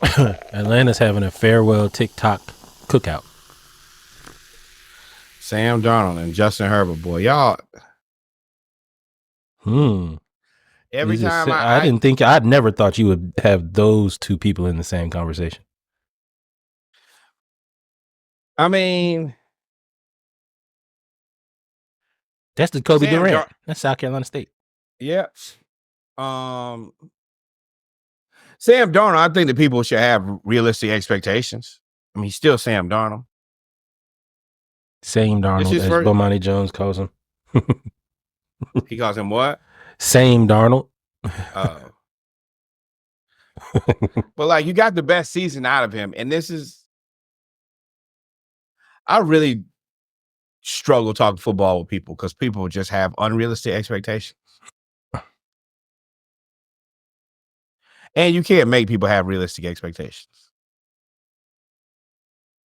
Atlanta's having a farewell TikTok cookout. Sam Darnold and Justin Herbert, boy, y'all. Every time I'd never thought you would have those two people in the same conversation. I mean, that's the Kobe Durant. That's South Carolina State. Yeah. Sam Darnold, I think that people should have realistic expectations. I mean, he's still Sam Darnold. Same Darnold as Bomani Jones calls him. He calls him what? Same Darnold. Oh. But like, you got the best season out of him, and I really struggle talking football with people because people just have unrealistic expectations. And you can't make people have realistic expectations.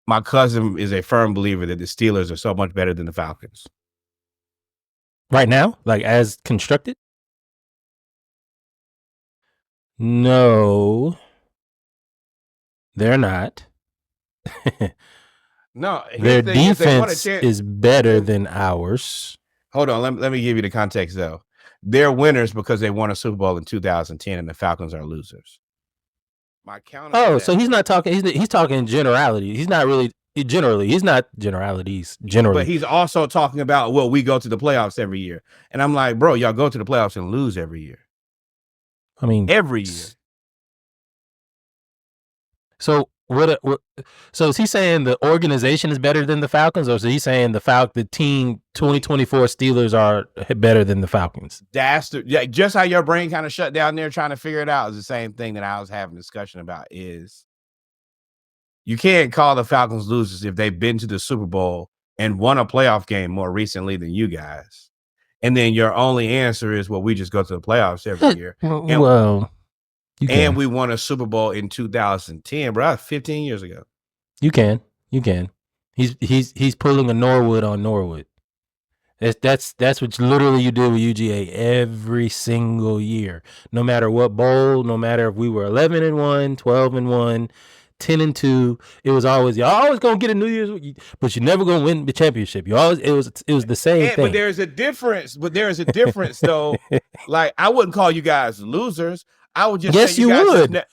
My cousin is a firm believer that the Steelers are so much better than the Falcons. Right now? Like as constructed? No. They're not. No. Their defense is better than ours. Hold on. Let me give you the context, though. They're winners because they won a Super Bowl in 2010, and the Falcons are losers. My counter. So he's not talking. He's talking generality. He's not really generally. He's not generalities. Generally, but he's also talking about we go to the playoffs every year, and I'm like, bro, y'all go to the playoffs and lose every year. I mean, every year. So what? So is he saying the organization is better than the Falcons, or is he saying the team 2024 Steelers are better than the Falcons? That's just how your brain kind of shut down there trying to figure it out is the same thing that I was having a discussion about. Is you can't call the Falcons losers if they've been to the Super Bowl and won a playoff game more recently than you guys, and then your only answer is, well, we just go to the playoffs every year. And we won a Super Bowl in 2010, bro. 15 years ago. You can. He's pulling a Norwood on Norwood. That's what literally you do with UGA every single year. No matter what bowl, no matter if we were 11-1, 12-1, 10-2, it was always y'all always gonna get a New Year's, but you're never gonna win the championship. You always it was the same thing. But there's a difference. Though. Like I wouldn't call you guys losers. I would just say you guys would.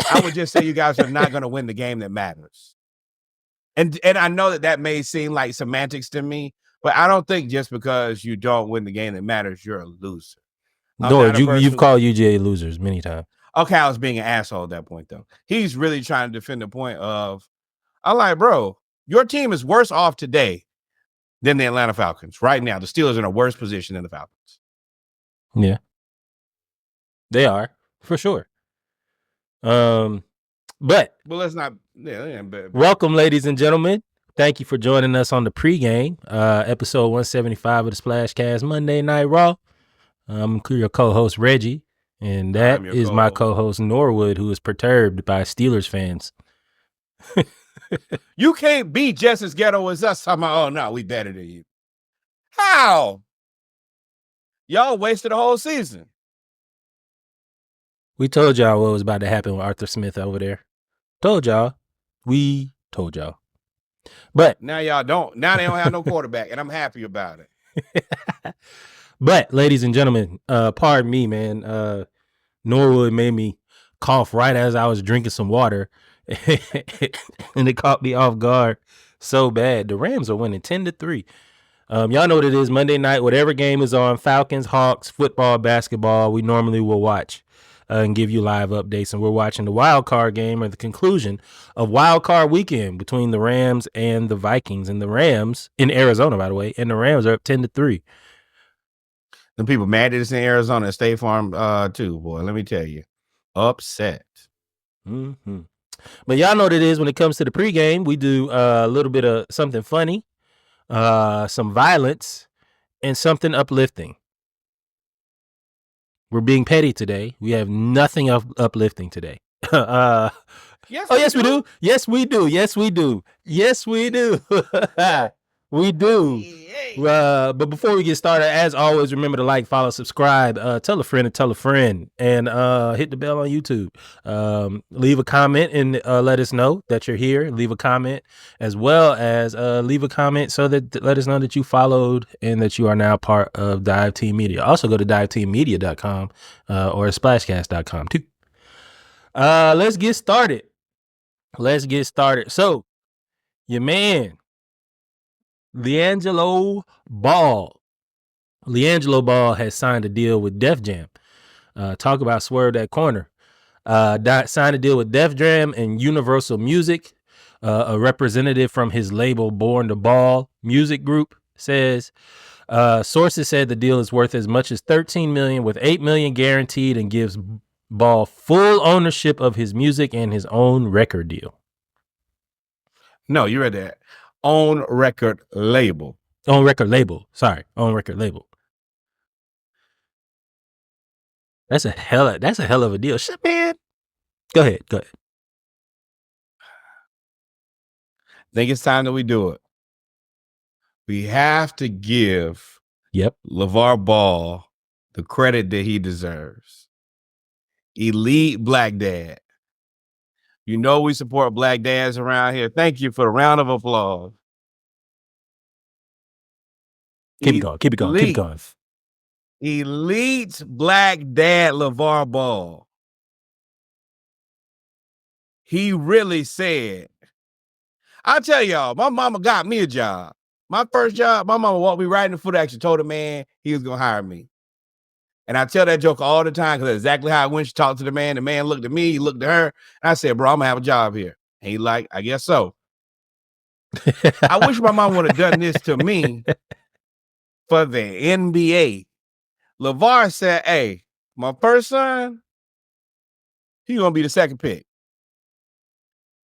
I would just say you guys are not going to win the game that matters. And I know that may seem like semantics to me, but I don't think just because you don't win the game that matters, you're a loser. No, you've called UGA losers many times. Okay, I was being an asshole at that point, though. He's really trying to defend the point of, I'm like, bro, your team is worse off today than the Atlanta Falcons. Right now, the Steelers are in a worse position than the Falcons. Yeah. They are. For sure. But let's not. Welcome, ladies and gentlemen. Thank you for joining us on the pregame, episode 175 of the Splashcast Monday Night Raw. I'm your co-host Reggie, and that is my co-host Norwood, who is perturbed by Steelers fans. You can't be just as ghetto as us. I'm like, oh no, we better than you. How? Y'all wasted a whole season. We told y'all what was about to happen with Arthur Smith over there. We told y'all. But now y'all don't. Now they don't have no quarterback, and I'm happy about it. But, ladies and gentlemen, pardon me, man. Norwood made me cough right as I was drinking some water, and it caught me off guard so bad. The Rams are winning 10-3. Y'all know what it is. Monday night, whatever game is on, Falcons, Hawks, football, basketball, we normally will watch. And give you live updates. And we're watching the wild card game, or the conclusion of wild card weekend between the Rams and the Vikings. And the Rams in Arizona, by the way, and the Rams are up 10-3. The people mad at us in Arizona at State Farm too, boy. Let me tell you, upset. Mm-hmm. But y'all know what it is when it comes to the pregame. We do a little bit of something funny, some violence, and something uplifting. We're being petty today. We have nothing uplifting today. Yes, we do. Yes, we do. We do. But before we get started, as always, remember to like, follow, subscribe, tell a friend, and hit the bell on YouTube. Leave a comment and let us know that you're here. Leave a comment as well as leave a comment so that let us know that you followed and that you are now part of Dive Team Media. Also go to diveteammedia.com or splashcast.com too. Let's get started. So, your man, LiAngelo Ball. LiAngelo Ball has signed a deal with Def Jam. Talk about swerve that corner. Signed a deal with Def Jam and Universal Music. A representative from his label Born to Ball Music Group says sources said the deal is worth as much as $13 million with $8 million guaranteed and gives Ball full ownership of his music and his own record deal. No, you read that. Own record label. Own record label. Sorry, own record label. That's a hell of a deal. Shit, man. Go ahead. I think it's time that we do it. We have to give LeVar Ball the credit that he deserves. Elite black dad. You know we support black dads around here. Thank you for the round of applause. Keep it going. Elite black dad LeVar Ball. He really said, I'll tell y'all, my mama got me a job. My first job, my mama walked me right in the foot, actually told a man he was going to hire me. And I tell that joke all the time because that's exactly how it went. She talked to the man looked at me, he looked at her, and I said, bro, I'm going to have a job here. And he like, I guess so. I wish my mom would have done this to me for the NBA. LeVar said, hey, my first son, he's going to be the second pick.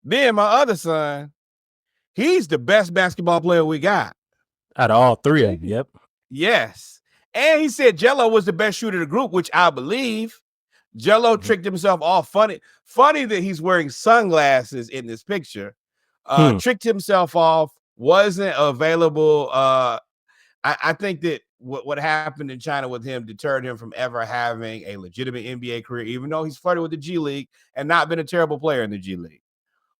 Then my other son, he's the best basketball player we got. Out of all three of them, yep. Yes. And he said Jello was the best shooter of the group, which I believe. Jello tricked himself off. Funny that he's wearing sunglasses in this picture. Tricked himself off, wasn't available. I think that what happened in China with him deterred him from ever having a legitimate NBA career, even though he's flirted with the G League and not been a terrible player in the G League.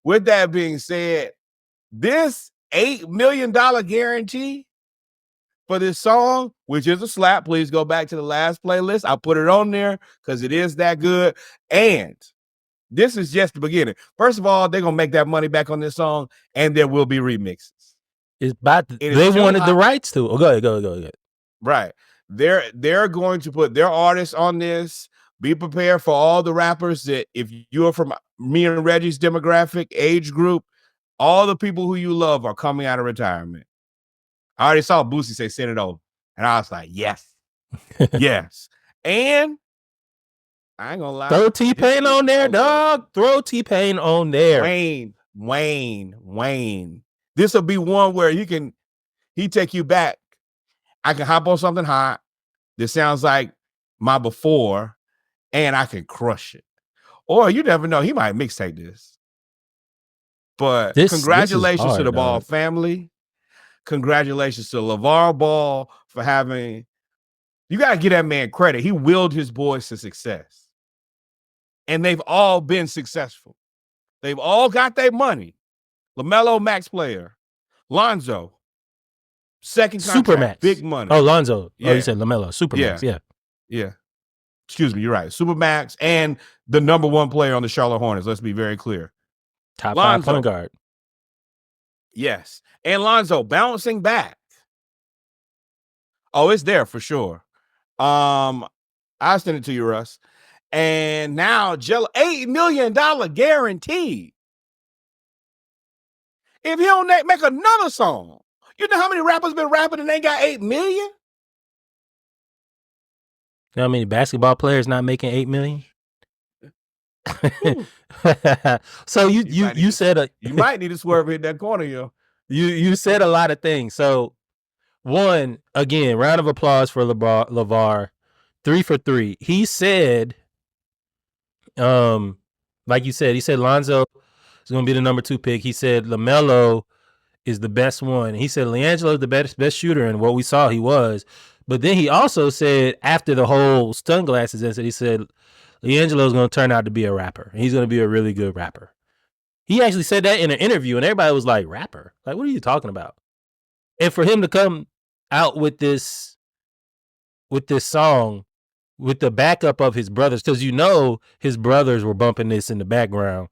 With that being said, this $8 million guarantee for this song, which is a slap, please go back to the last playlist. I'll put it on there because it is that good. And this is just the beginning. First of all, they're going to make that money back on this song, and there will be remixes. They wanted the rights to. Oh, go ahead. Right. They're going to put their artists on this. Be prepared for all the rappers that if you're from me and Reggie's demographic age group, all the people who you love are coming out of retirement. I already saw Boosie say send it over. And I was like, yes. Yes. And I ain't gonna lie. Throw T-Pain on there, dog. Throw T-Pain on there. Wayne. This will be one where he take you back. I can hop on something hot that sounds like my before, and I can crush it. Or you never know, he might mixtape this. But congratulations to the Ball family. Congratulations to LeVar Ball for having. You got to give that man credit. He willed his boys to success. And they've all been successful. They've all got their money. LaMelo, max player. Lonzo, second contract, Supermax. big money. Oh, Lonzo. Yeah. Oh, you said LaMelo. Supermax, yeah. Excuse me, you're right. Supermax and the number one player on the Charlotte Hornets. Let's be very clear. Top Lonzo, 5 point guard. Yes. And Lonzo bouncing back. Oh, it's there for sure. I'll send it to you, Russ. And now Jello, $8 million guaranteed. If he don't make another song, you know how many rappers been rapping and they got 8 million? You know how many basketball players not making 8 million? So you said you might need to swerve in that corner, yo. You said a lot of things. So one, again, round of applause for LeVar. 3 for 3. He said, like you said, he said Lonzo is going to be the number 2 pick. He said LaMelo is the best one. He said LiAngelo is the best shooter, and what we saw he was. But then he also said after the whole sunglasses incident, he said LiAngelo is going to turn out to be a rapper. He's going to be a really good rapper. He actually said that in an interview, and everybody was like, rapper? Like, what are you talking about? And for him to come out with this song with the backup of his brothers, because his brothers were bumping this in the background,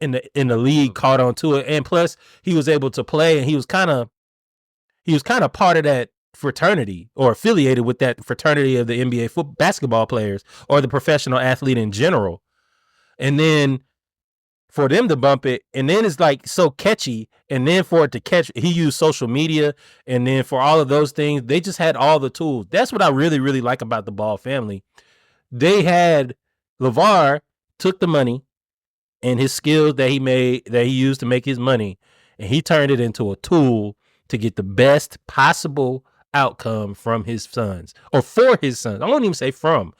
in the league caught on to it, and plus he was able to play, and he was kind of part of that fraternity or affiliated with that fraternity of the NBA basketball players or the professional athlete in general. And then for them to bump it, and then it's like so catchy, and then for it to catch, he used social media, and then for all of those things, they just had all the tools. That's what I really, really like about the Ball family. They had LeVar took the money and his skills that he used to make his money, and he turned it into a tool to get the best possible outcome from his sons, or for his sons. I won't even say for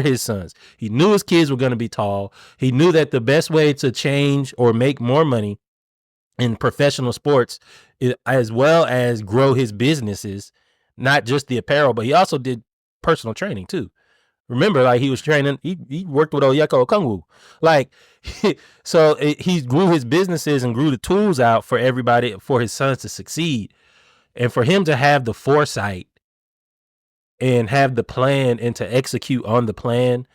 his sons. He knew his kids were going to be tall. He knew that the best way to change or make more money in professional sports, as well as grow his businesses, not just the apparel, but he also did personal training too. Remember, like he was training, he worked with Oyeko Okongwu. Like, so he grew his businesses and grew the tools out for everybody, for his sons to succeed. And for him to have the foresight and have the plan and to execute on the plan,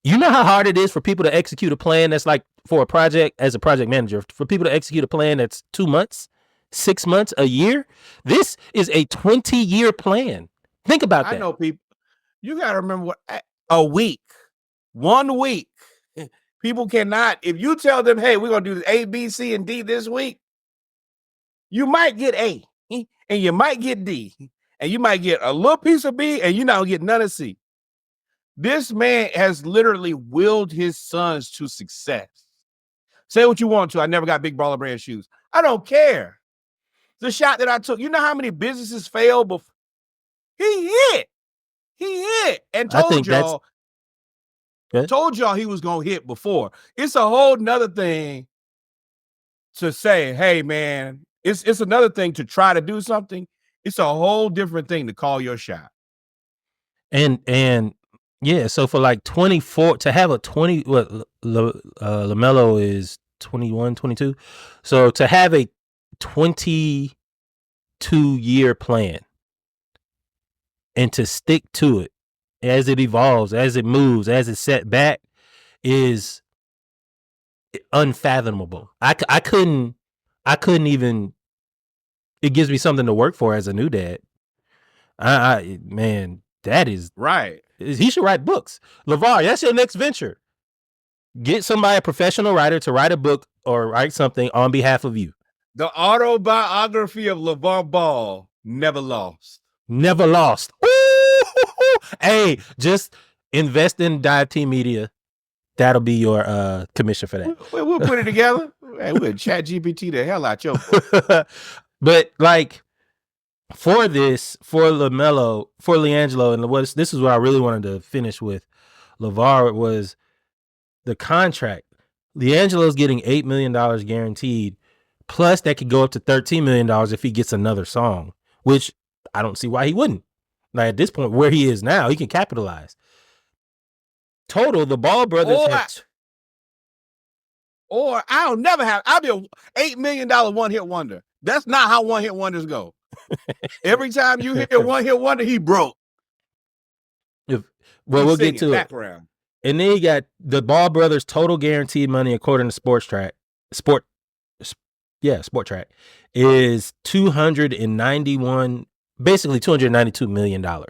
you know how hard it is for people to execute a plan that's like for a project, as a project manager, for people to execute a plan that's 2 months, 6 months, a year. This is a 20-year plan. Think about that. I know people. You got to remember what a week, 1 week. People cannot, if you tell them, hey, we're going to do A, B, C, and D this week, you might get A, and you might get D, and you might get a little piece of B, and you don't get none of C. This man has literally willed his sons to success. Say what you want to. I never got big baller brand shoes. I don't care. The shot that I took, you know how many businesses failed before? He hit. And told y'all he was going to hit before. It's a whole nother thing to say, hey, man, it's another thing to try to do something. It's a whole different thing to call your shot. And yeah, so for like 24, to have a 20, LaMelo is 21, 22. So to have a 22-year plan and to stick to it as it evolves, as it moves, as it's set back, is unfathomable. I couldn't even. It gives me something to work for as a new dad. Man, that is right. He should write books. LeVar, that's your next venture. Get somebody, a professional writer, to write a book or write something on behalf of you. The autobiography of LeVar Ball, Never Lost. Never lost. Ooh! Hey, just invest in Dive Team Media. That'll be your commission for that. We'll put it together. Hey, we'll chat GPT the hell out your book. But like for this, for LaMelo, for LiAngelo, and this is what I really wanted to finish with LeVar, was the contract. LiAngelo's getting $8 million guaranteed, plus that could go up to $13 million if he gets another song, which I don't see why he wouldn't. Like at this point, where he is now, he can capitalize. Total, the Ball brothers I'll be an $8 million one-hit wonder. That's not how one-hit wonders go. Every time you hit a one-hit wonder, he broke. We'll get to background. It. And then you got the Ball brothers' total guaranteed money, according to Sport Track, is $292 million. Hold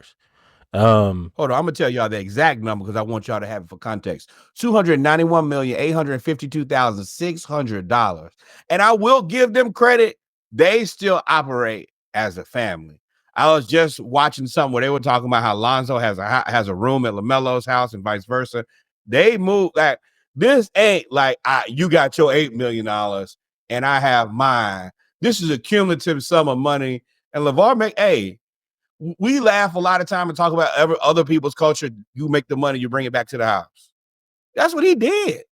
on, I'm gonna tell y'all the exact number because I want y'all to have it for context. $291,852,600. And I will give them credit. They still operate as a family. I was just watching something where they were talking about how Lonzo has a room at LaMelo's house and vice versa. They move like this ain't like you got your $8 million and I have mine. This is a cumulative sum of money. And LeVar we laugh a lot of time and talk about other people's culture. You make the money, you bring it back to the house. That's what he did.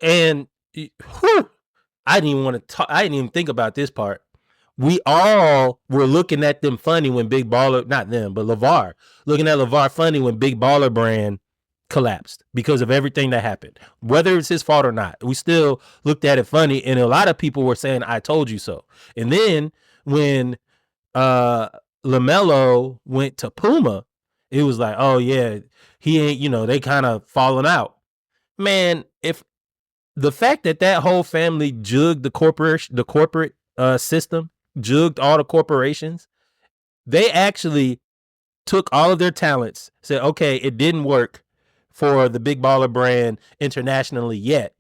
And I didn't even want to talk. I didn't even think about this part. We all were looking at them funny when Big Baller, not them, but LeVar, looking at LeVar funny when Big Baller brand collapsed because of everything that happened. Whether it's his fault or not, we still looked at it funny. And a lot of people were saying, I told you so. And then when LaMelo went to Puma, it was like, oh, yeah, he ain't, they kind of falling out. Man, if the fact that whole family jugged the corporate system, jugged all the corporations, they actually took all of their talents, said, okay, it didn't work for the Big Baller brand internationally yet,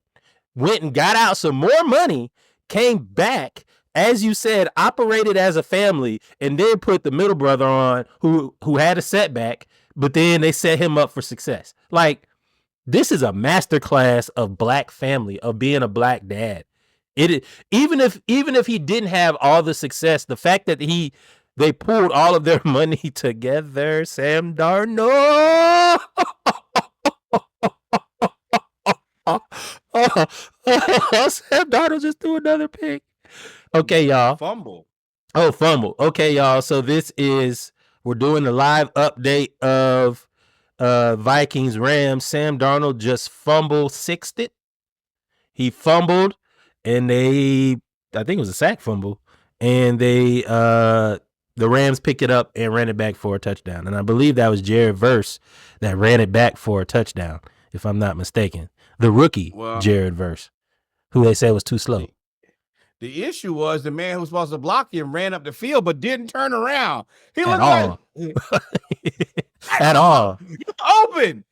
went and got out some more money, came back, as you said, operated as a family, and then put the middle brother on who had a setback, but then they set him up for success. Like, this is a masterclass of black family, of being a black dad. Even if he didn't have all the success, the fact that they pulled all of their money together, Sam Darnold. Sam Darnold just threw another pick. Okay, y'all. Fumble. Oh, fumble. Okay, y'all. So we're doing the live update of Vikings Rams. Sam Darnold just sixed it. He fumbled, and I think it was a sack fumble, and the Rams picked it up and ran it back for a touchdown. And I believe that was Jared Verse that ran it back for a touchdown, if I'm not mistaken. The rookie, Jared Verse, who they said was too slow. The issue was the man who was supposed to block him ran up the field but didn't turn around. He looked like at all. Open.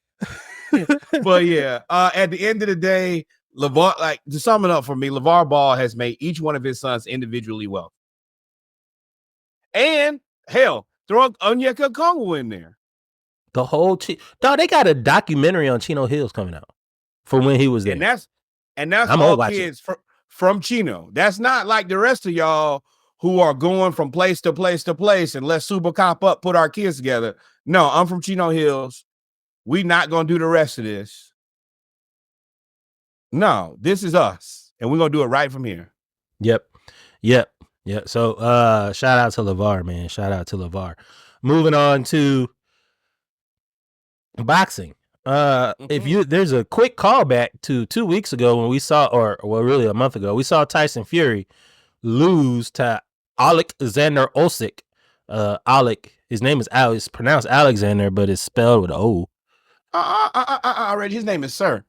But yeah, at the end of the day, LeVar, like, to sum it up for me, LeVar Ball has made each one of his sons individually wealthy. And hell, throw Onyeka Okongwu in there. The whole dog, they got a documentary on Chino Hills coming out for when he was there. And that's all kids from Chino. That's not like the rest of y'all who are going from place to place to place and let's super cop up, put our kids together. No, I'm from Chino Hills. We not gonna do the rest of this. No, this is us, and we're gonna do it right from here. Yep. So shout out to LeVar, man. Shout out to LeVar. Moving on to boxing. There's a quick callback to 2 weeks ago when we saw, really a month ago, we saw Tyson Fury lose to Alexander Usyk. His name is it's pronounced Alexander, but it's spelled with O. Already, his name is Sir.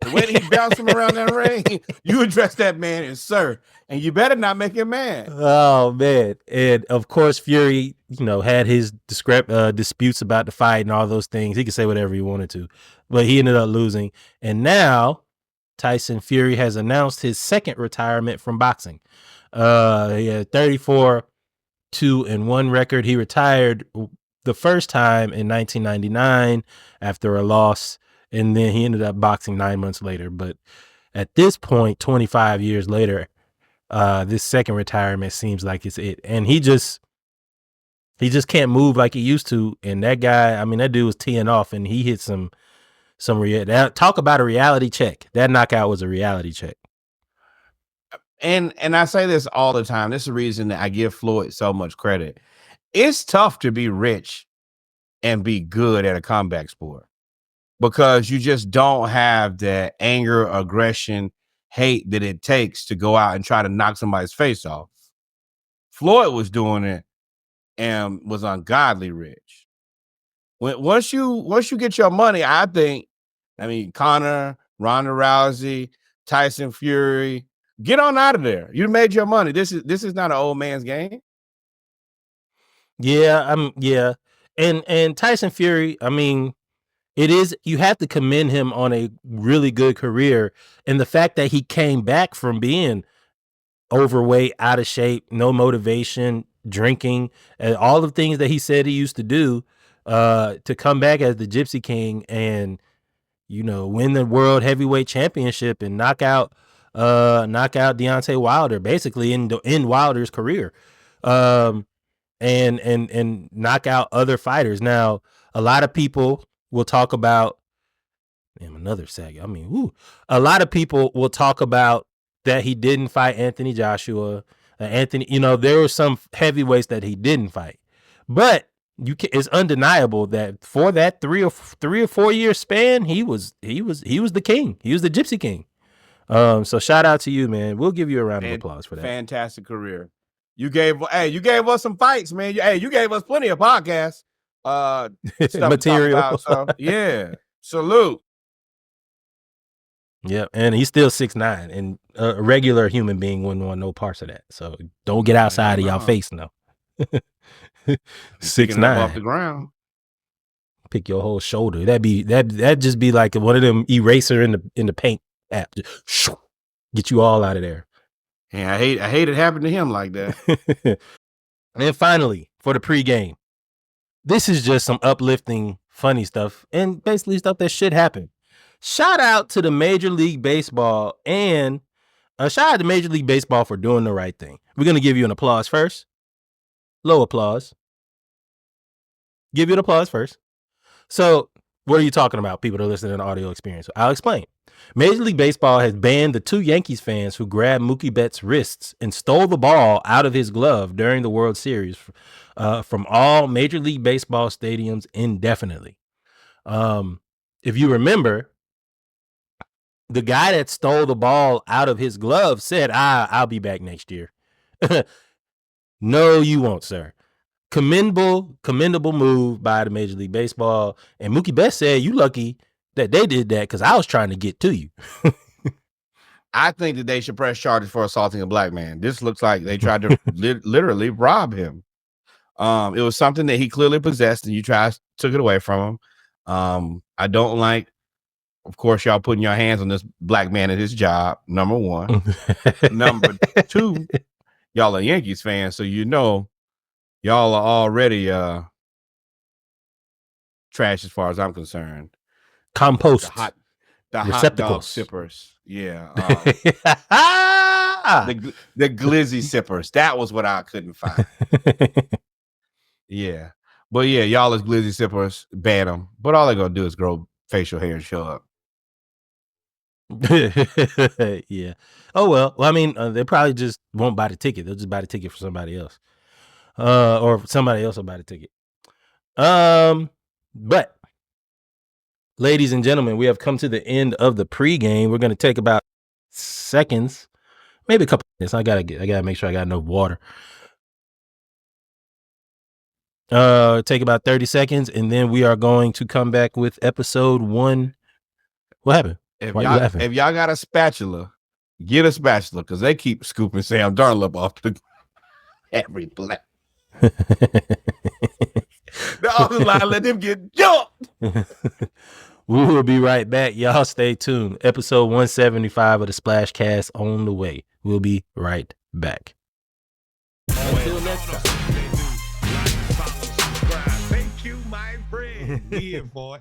The way that he bounced him around that ring, you address that man as Sir, and you better not make him mad. Oh man! And of course, Fury, had his disputes about the fight and all those things. He could say whatever he wanted to, but he ended up losing. And now Tyson Fury has announced his second retirement from boxing. He had 34-1 record. He retired the first time in 1999 after a loss, and then he ended up boxing 9 months later. But at this point, 25 years later, this second retirement seems like it's it. And he just can't move like he used to. And that guy, that dude was teeing off, and he hit some talk about a reality check. That knockout was a reality check. And I say this all the time. This is the reason that I give Floyd so much credit. It's tough to be rich and be good at a combat sport because you just don't have that anger, aggression, hate that it takes to go out and try to knock somebody's face off. Floyd was doing it and was ungodly rich. Once you get your money, Conor, Ronda Rousey, Tyson Fury, get on out of there. You made your money. This is not an old man's game. Yeah, yeah. And Tyson Fury, it is, you have to commend him on a really good career. And the fact that he came back from being overweight, out of shape, no motivation, drinking, and all the things that he said he used to do, to come back as the Gypsy King and, win the world heavyweight championship and knock out Deontay Wilder, basically in Wilder's career. And knock out other fighters. Now, a lot of people will talk about another sag. A lot of people will talk about that he didn't fight Anthony Joshua. Anthony, there were some heavyweights that he didn't fight, but it's undeniable that for that 3 or 4 year span, he was the king. He was the Gypsy King. So shout out to you, man. We'll give you a round of applause for that. Fantastic career. You gave us some fights, man. You gave us plenty of podcasts. Material. About, so, yeah. Salute. Yeah, and he's still 6'9", and a regular human being wouldn't want no parts of that. So don't get outside of y'all face now. 6'9" off the ground. Pick your whole shoulder. That'd just be like one of them eraser in the paint app. Just get you all out of there. Yeah, I hate it happened to him like that. And finally, for the pregame, this is just some uplifting, funny stuff, and basically stuff that should happen. Shout out to the Major League Baseball and shout out to Major League Baseball for doing the right thing. We're going to give you an applause first. Low applause. Give you an applause first. So what are you talking about, people that are listening to the audio experience? I'll explain. Major League Baseball has banned the 2 Yankees fans who grabbed Mookie Betts' wrists and stole the ball out of his glove during the World Series from all Major League Baseball stadiums indefinitely. If you remember, the guy that stole the ball out of his glove said, I'll be back next year. No, you won't, sir. Commendable move by the Major League Baseball. And Mookie Betts said, you lucky that they did that because I was trying to get to you. I think that they should press charges for assaulting a black man. This looks like they tried to literally rob him. It was something that he clearly possessed, and you took it away from him. I don't like, of course, y'all putting your hands on this black man at his job, number one. Number 2, y'all are Yankees fans, so y'all are already trash as far as I'm concerned. Compost. The hot dog sippers. Yeah. The glizzy sippers. That was what I couldn't find. Yeah. But yeah, y'all as glizzy sippers, ban them. But all they're going to do is grow facial hair and show up. Yeah. Oh, well, I mean, they probably just won't buy the ticket. They'll just buy the ticket for somebody else. Or somebody else will buy the ticket. But ladies and gentlemen, we have come to the end of the pregame. We're going to take about seconds, maybe a couple minutes. I gotta make sure I got enough water. Take about 30 seconds, and then we are going to come back with episode 1. What happened? If y'all got a spatula, get a spatula, because they keep scooping Sam Darnold off the every play. The other line, let them get jumped. We will be right back. Y'all stay tuned. Episode 175 of the Splash Cast on the way. We'll be right back. Until next time. Thank you, my friend. Yeah, boy.